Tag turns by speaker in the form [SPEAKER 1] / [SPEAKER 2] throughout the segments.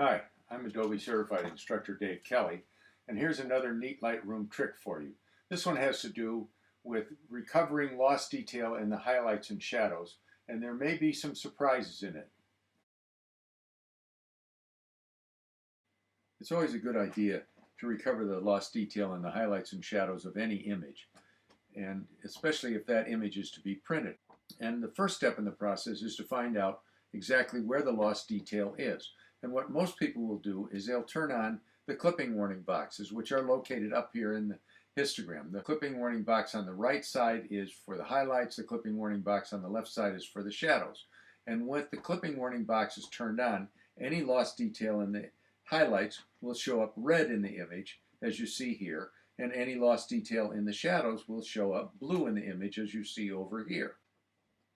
[SPEAKER 1] Hi, I'm Adobe Certified Instructor Dave Kelly, and here's another neat Lightroom trick for you. This one has to do with recovering lost detail in the highlights and shadows, and there may be some surprises in it. It's always a good idea to recover the lost detail in the highlights and shadows of any image, and especially if that image is to be printed. And the first step in the process is to find out exactly where the lost detail is. And what most people will do is they'll turn on the clipping warning boxes, which are located up here in the histogram. The clipping warning box on the right side is for the highlights, the clipping warning box on the left side is for the shadows. And with the clipping warning boxes turned on, any lost detail in the highlights will show up red in the image, as you see here, and any lost detail in the shadows will show up blue in the image, as you see over here.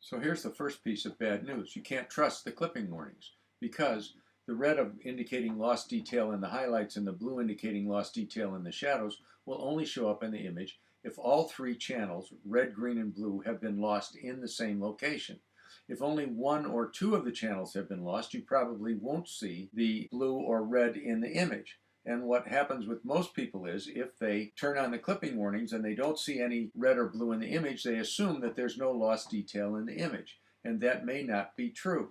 [SPEAKER 1] So here's the first piece of bad news. You can't trust the clipping warnings because the red indicating lost detail in the highlights and the blue indicating lost detail in the shadows will only show up in the image if all three channels, red, green, and blue, have been lost in the same location. If only one or two of the channels have been lost, you probably won't see the blue or red in the image. And what happens with most people is if they turn on the clipping warnings and they don't see any red or blue in the image, they assume that there's no lost detail in the image. And that may not be true.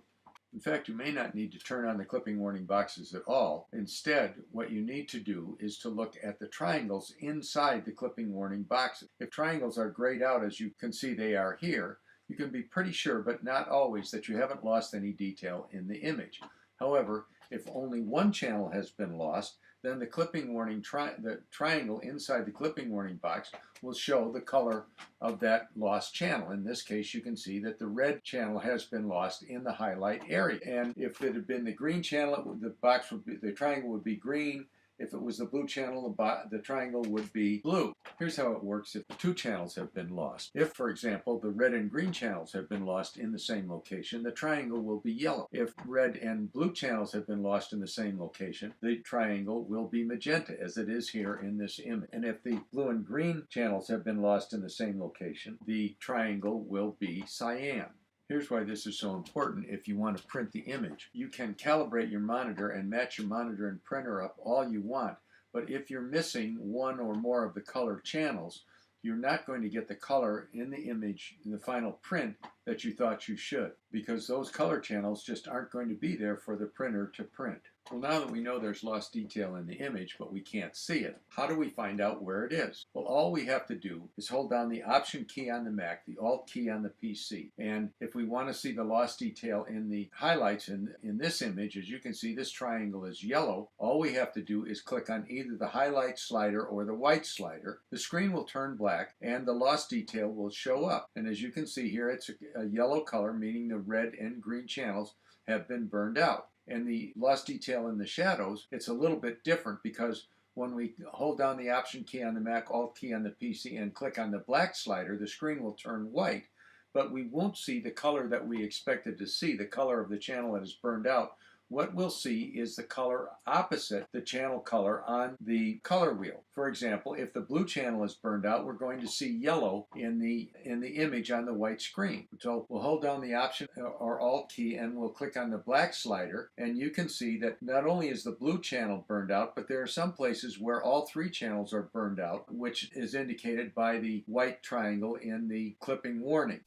[SPEAKER 1] In fact, you may not need to turn on the clipping warning boxes at all. Instead, what you need to do is to look at the triangles inside the clipping warning boxes. If triangles are grayed out, as you can see they are here, you can be pretty sure, but not always, that you haven't lost any detail in the image. However, if only one channel has been lost, then the clipping warning the triangle inside the clipping warning box will show the color of that lost channel. In this case, you can see that the red channel has been lost in the highlight area. And if it had been the green channel, the triangle would be green. If it was the blue channel, the triangle would be blue. Here's how it works if the two channels have been lost. If, for example, the red and green channels have been lost in the same location, the triangle will be yellow. If red and blue channels have been lost in the same location, the triangle will be magenta, as it is here in this image. And if the blue and green channels have been lost in the same location, the triangle will be cyan. Here's why this is so important if you want to print the image. You can calibrate your monitor and match your monitor and printer up all you want, but if you're missing one or more of the color channels, you're not going to get the color in the image in the final print that you thought you should, because those color channels just aren't going to be there for the printer to print. Well, now that we know there's lost detail in the image, but we can't see it, how do we find out where it is? Well, all we have to do is hold down the Option key on the Mac, the Alt key on the PC. And if we want to see the lost detail in the highlights in this image, as you can see, this triangle is yellow. All we have to do is click on either the highlight slider or the white slider. The screen will turn black and the lost detail will show up. And as you can see here, it's a yellow color, meaning the red and green channels have been burned out. And the lost detail in the shadows, it's a little bit different because when we hold down the Option key on the Mac, Alt key on the PC, and click on the black slider, the screen will turn white, but we won't see the color that we expected to see, the color of the channel that is burned out. What we'll see is the color opposite the channel color on the color wheel. For example, if the blue channel is burned out, we're going to see yellow in the image on the white screen. So we'll hold down the Option or Alt key and we'll click on the black slider, and you can see that not only is the blue channel burned out, but there are some places where all three channels are burned out, which is indicated by the white triangle in the clipping warning.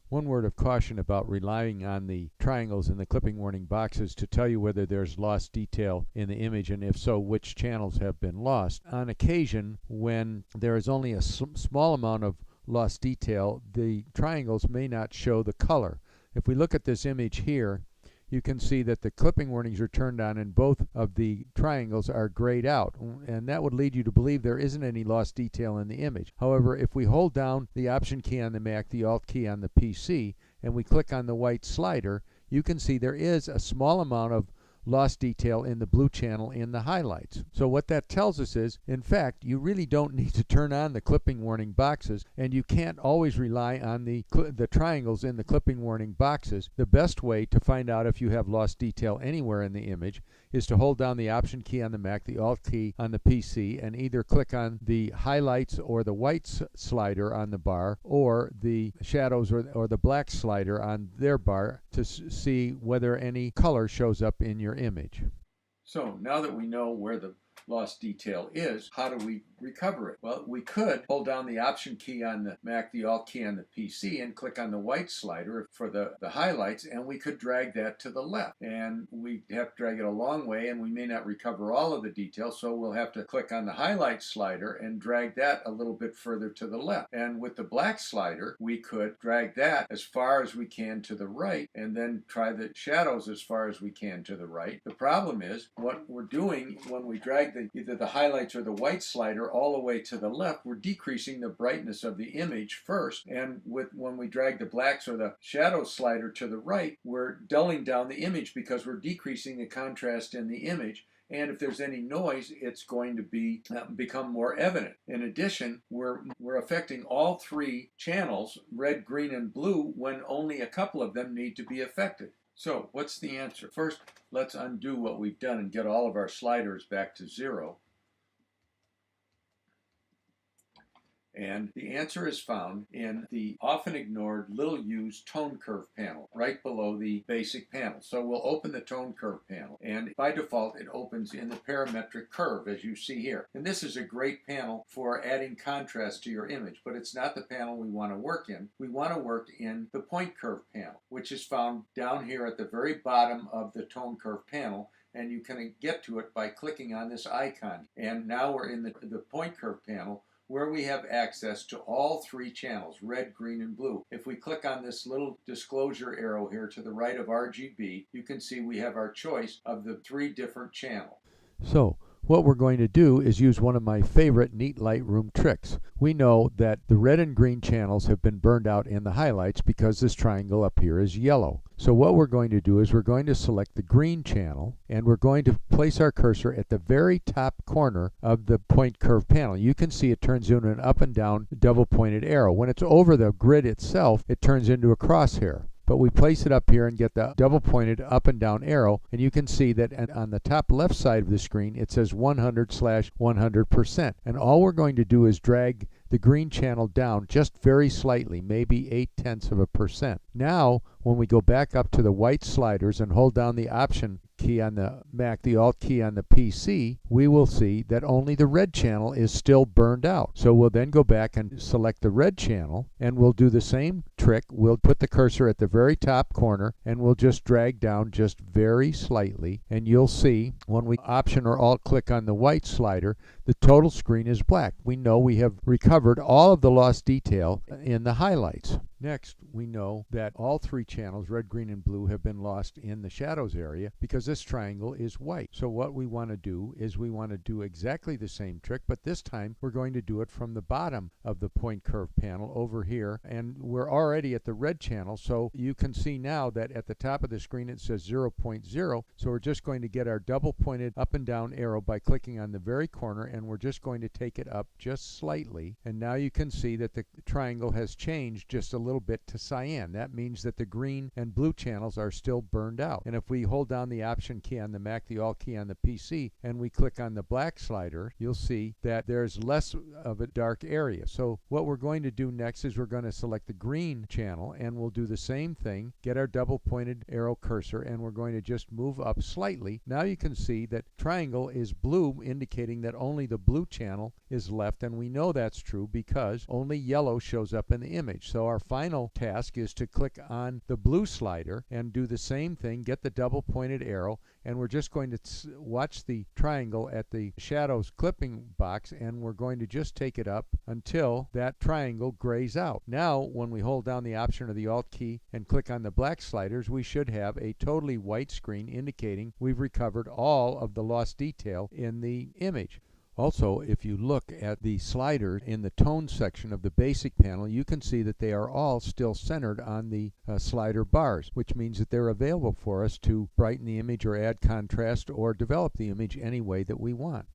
[SPEAKER 1] One word of caution about relying on the triangles in the clipping warning boxes to tell you whether there's lost detail in the image, and if so, which channels have been lost. On occasion, when there is only a small amount of lost detail, the triangles may not show the color. If we look at this image here, you can see that the clipping warnings are turned on and both of the triangles are grayed out, and that would lead you to believe there isn't any lost detail in the image. However, if we hold down the Option key on the Mac, the Alt key on the PC, and we click on the white slider, you can see there is a small amount of lost detail in the blue channel in the highlights. So what that tells us is, in fact, you really don't need to turn on the clipping warning boxes, and you can't always rely on the triangles in the clipping warning boxes. The best way to find out if you have lost detail anywhere in the image is to hold down the Option key on the Mac, the Alt key on the PC, and either click on the highlights or the white slider on the bar, or the shadows or the black slider on their bar to see whether any color shows up in your image. So now that we know where the lost detail is, how do we recover it? Well, we could hold down the Option key on the Mac, the Alt key on the PC, and click on the white slider for the highlights, and we could drag that to the left. And we have to drag it a long way, and we may not recover all of the detail, so we'll have to click on the highlight slider and drag that a little bit further to the left. And with the black slider, we could drag that as far as we can to the right, and then try the shadows as far as we can to the right. The problem is, what we're doing when we drag either the highlights or the white slider all the way to the left, we're decreasing the brightness of the image first, and when we drag the blacks or the shadow slider to the right, we're dulling down the image because we're decreasing the contrast in the image. And if there's any noise, it's going to become more evident. In addition, we're affecting all three channels, red, green, and blue, when only a couple of them need to be affected. So what's the answer? First, let's undo what we've done and get all of our sliders back to 0. And the answer is found in the often ignored, little used tone curve panel, right below the basic panel. So we'll open the tone curve panel, and by default it opens in the parametric curve, as you see here. And this is a great panel for adding contrast to your image, but it's not the panel we want to work in. We want to work in the point curve panel, which is found down here at the very bottom of the tone curve panel. And you can get to it by clicking on this icon. And now we're in the point curve panel, where we have access to all three channels, red, green, and blue. If we click on this little disclosure arrow here to the right of RGB, you can see we have our choice of the 3 different channels.
[SPEAKER 2] So what we're going to do is use one of my favorite neat Lightroom tricks. We know that the red and green channels have been burned out in the highlights because this triangle up here is yellow. So what we're going to do is we're going to select the green channel, and we're going to place our cursor at the very top corner of the point curve panel. You can see it turns into an up and down double pointed arrow. When it's over the grid itself, it turns into a crosshair. But we place it up here and get the double pointed up and down arrow, and you can see that on the top left side of the screen it says 100/100%. And all we're going to do is drag the green channel down just very slightly, maybe 0.8%. Now, when we go back up to the white sliders and hold down the Option key on the Mac, the Alt key on the PC, we will see that only the red channel is still burned out. So we'll then go back and select the red channel, and we'll do the same trick. We'll put the cursor at the very top corner, and we'll just drag down just very slightly, and you'll see when we Option or Alt click on the white slider, the total screen is black. We know we have recovered all of the lost detail in the highlights. Next, we know that all 3 channels, red, green, and blue, have been lost in the shadows area because this triangle is white. So what we want to do is we want to do exactly the same trick, but this time we're going to do it from the bottom of the point curve panel over here, and we're already at the red channel, so you can see now that at the top of the screen it says 0.0, so we're just going to get our double pointed up and down arrow by clicking on the very corner, and we're just going to take it up just slightly, and now you can see that the triangle has changed just a little bit to cyan. That means that the green and blue channels are still burned out. And if we hold down the Option key on the Mac, the Alt key on the PC, and we click on the black slider, you'll see that there's less of a dark area. So what we're going to do next is we're going to select the green channel, and we'll do the same thing, get our double pointed arrow cursor, and we're going to just move up slightly. Now you can see that triangle is blue, indicating that only the blue channel is left, and we know that's true because only yellow shows up in the image. So our final task is to click on the blue slider and do the same thing, get the double pointed arrow, and we're just going to watch the triangle at the shadows clipping box, and we're going to just take it up until that triangle grays out. Now when we hold down the Option or the Alt key and click on the black sliders, we should have a totally white screen indicating we've recovered all of the lost detail in the image. Also, if you look at the sliders in the tone section of the basic panel, you can see that they are all still centered on the slider bars, which means that they're available for us to brighten the image or add contrast or develop the image any way that we want.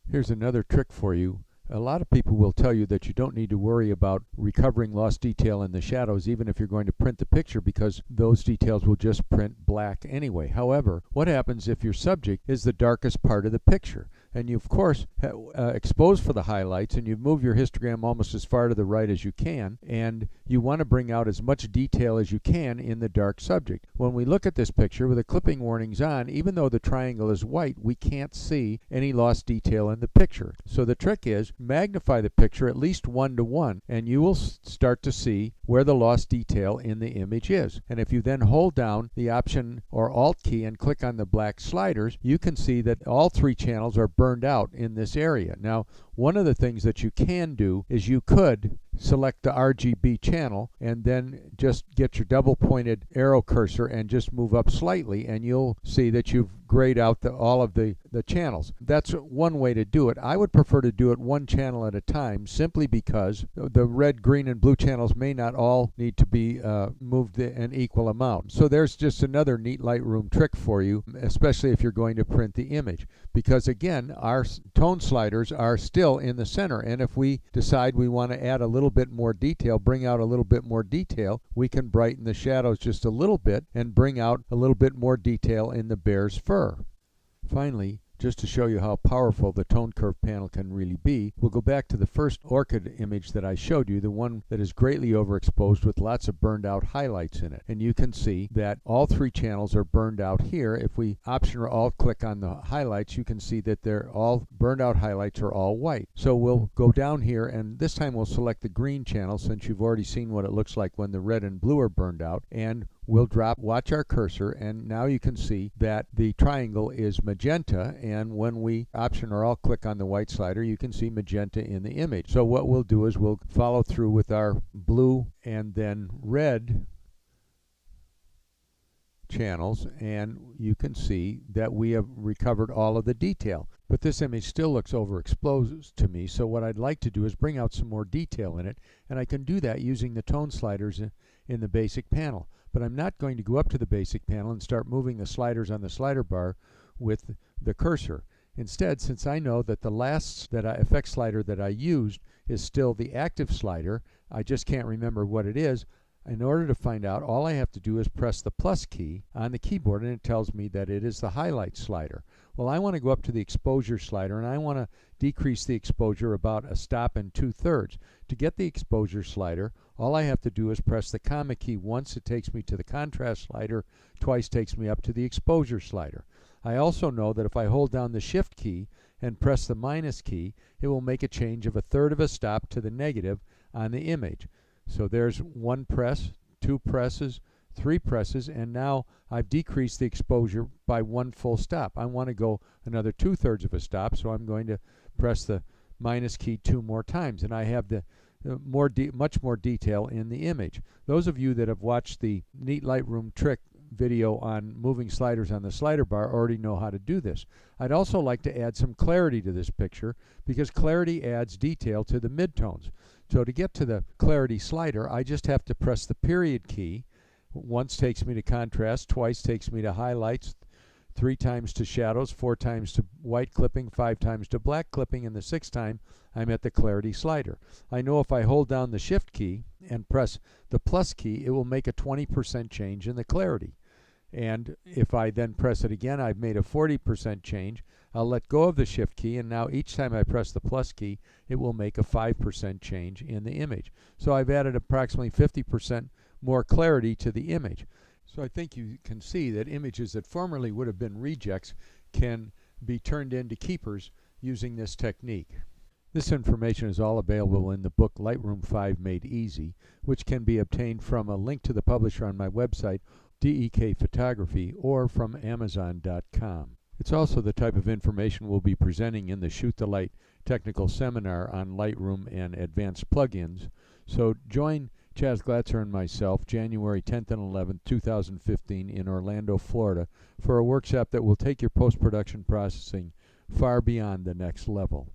[SPEAKER 2] Here's another trick for you. A lot of people will tell you that you don't need to worry about recovering lost detail in the shadows even if you're going to print the picture, because those details will just print black anyway. However, what happens if your subject is the darkest part of the picture? And you, of course, expose for the highlights, and you move your histogram almost as far to the right as you can, and you want to bring out as much detail as you can in the dark subject. When we look at this picture with the clipping warnings on, even though the triangle is white, we can't see any lost detail in the picture. So the trick is magnify the picture at least 1 to 1, and you will start to see where the lost detail in the image is. And if you then hold down the Option or Alt key and click on the black sliders, you can see that all 3 channels are burned out in this area. Now, one of the things that you can do is you could select the RGB channel and then just get your double pointed arrow cursor and just move up slightly, and you'll see that you've grayed out all of the channels. That's one way to do it. I would prefer to do it 1 channel at a time, simply because the red, green, and blue channels may not all need to be moved an equal amount. So there's just another neat Lightroom trick for you, especially if you're going to print the image. Because again, our tone sliders are still in the center, and if we decide we want to add a little bit more detail, bring out a little bit more detail, we can brighten the shadows just a little bit and bring out a little bit more detail in the bear's fur. Finally, just to show you how powerful the tone curve panel can really be, we'll go back to the first orchid image that I showed you, the one that is greatly overexposed with lots of burned out highlights in it. And you can see that all 3 channels are burned out here. If we Option or Alt click on the highlights, you can see that they're all burned out highlights are all white. So we'll go down here, and this time we'll select the green channel, since you've already seen what it looks like when the red and blue are burned out, and we'll watch our cursor, and now you can see that the triangle is magenta, and when we Option or Alt click on the white slider, you can see magenta in the image. So what we'll do is we'll follow through with our blue and then red channels, and you can see that we have recovered all of the detail. But this image still looks overexposed to me, so what I'd like to do is bring out some more detail in it, and I can do that using the tone sliders in the basic panel. But I'm not going to go up to the basic panel and start moving the sliders on the slider bar with the cursor. Instead, since I know that the last effect slider that I used is still the active slider, I just can't remember what it is. In order to find out, all I have to do is press the plus key on the keyboard, and it tells me that it is the highlight slider. Well, I want to go up to the exposure slider, and I want to decrease the exposure about 1 2/3. To get the exposure slider, all I have to do is press the comma key once. It takes me to the contrast slider. Twice takes me up to the exposure slider. I also know that if I hold down the Shift key and press the minus key, it will make a change of 1/3 of a stop to the negative on the image. So there's 1 press, 2 presses, 3 presses, and now I've decreased the exposure by 1 full stop. I want to go another 2/3 of a stop, so I'm going to press the minus key 2 more times, and I have the much more detail in the image. Those of you that have watched the neat Lightroom trick video on moving sliders on the slider bar already know how to do this. I'd also like to add some clarity to this picture, because clarity adds detail to the midtones. So to get to the clarity slider, I just have to press the period key. Once takes me to contrast, twice takes me to highlights, 3 times to shadows, 4 times to white clipping, 5 times to black clipping, and the 6th time I'm at the clarity slider. I know if I hold down the Shift key and press the plus key, it will make a 20% change in the clarity. And if I then press it again, I've made a 40% change. I'll let go of the Shift key, and now each time I press the plus key, it will make a 5% change in the image. So I've added approximately 50% more clarity to the image. So I think you can see that images that formerly would have been rejects can be turned into keepers using this technique. This information is all available in the book Lightroom 5 Made Easy, which can be obtained from a link to the publisher on my website, DEK Photography, or from Amazon.com. It's also the type of information we'll be presenting in the Shoot the Light technical seminar on Lightroom and advanced plugins. So join Chaz Glatzer and myself January 10th and 11th, 2015 in Orlando, Florida for a workshop that will take your post-production processing far beyond the next level.